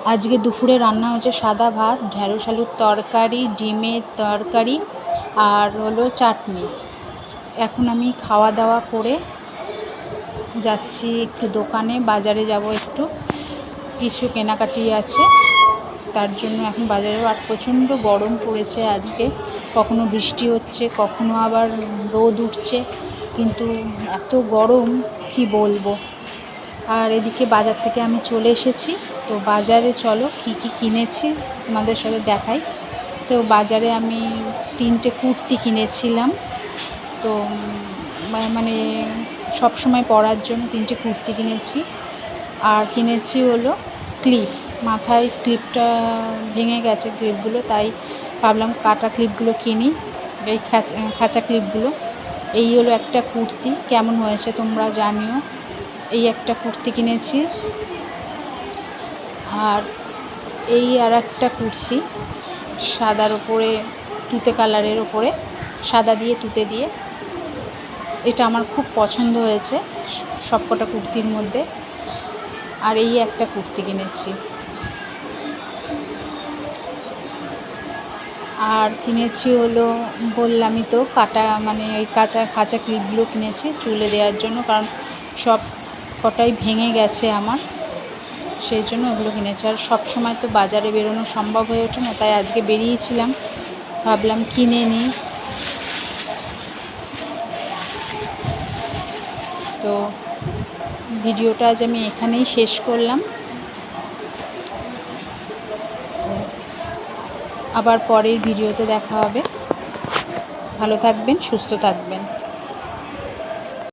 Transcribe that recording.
আজকে দুপুরে রান্না হয়েছে সাদা ভাত, ঢ্যাঁড়স আলুর তরকারি, ডিমের তরকারি আর হলো চাটনি। এখন আমি খাওয়া দাওয়া করে যাচ্ছি একটু দোকানে, বাজারে যাব, একটু কিছু কেনাকাটি আছে, তার জন্য এখন বাজারে। আর প্রচণ্ড গরম পড়েছে আজকে, কখনো বৃষ্টি হচ্ছে, কখনো আবার রোদ উঠছে, কিন্তু এত গরম কি বলবো। আর এদিকে বাজার থেকে আমি চলে এসেছি, তো বাজারে চলো কি কি কিনেছি তোমাদের সাথে দেখাই। তো বাজারে আমি 3টে কুর্তি কিনেছিলাম, তো মানে সব সময় পরার জন্য 3টে কুর্তি কিনেছি। আর কিনেছি হলো ক্লিপ, মাথায় ক্লিপটা ভেঙে গেছে ক্লিপগুলো, তাই ভাবলাম কাটা ক্লিপগুলো কিনি, এই খাঁচা ক্লিপগুলো। এই হলো একটা কুর্তি, কেমন হয়েছে তোমরা জানিও। এই একটা কুর্তি কিনেছি। আর এই আর একটা কুর্তি সাদার ওপরে তুতে কালারের ওপরে, সাদা দিয়ে তুতে দিয়ে, এটা আমার খুব পছন্দ হয়েছে সবকটা কুর্তির মধ্যে। আর এই একটা কুর্তি কিনেছি। আর কিনেছি হলো, বললামই তো, কাটা মানে এই খাঁচা ক্লিপগুলো কিনেছি চুলে দেওয়ার জন্য, কারণ সব কটাই ভেঙে গেছে আমার, সেই জন্য ওগুলো কিনেছি। আর সব সময় তো বাজারে বেরোনো সম্ভব হয়ে ওঠে না, তাই আজকে বেরিয়েছিলাম, ভাবলাম কিনে নিই। তো ভিডিওটা আজ আমি এখানেই শেষ করলাম। আবার পরের ভিডিওতে দেখা হবে। ভালো থাকবেন, সুস্থ থাকবেন।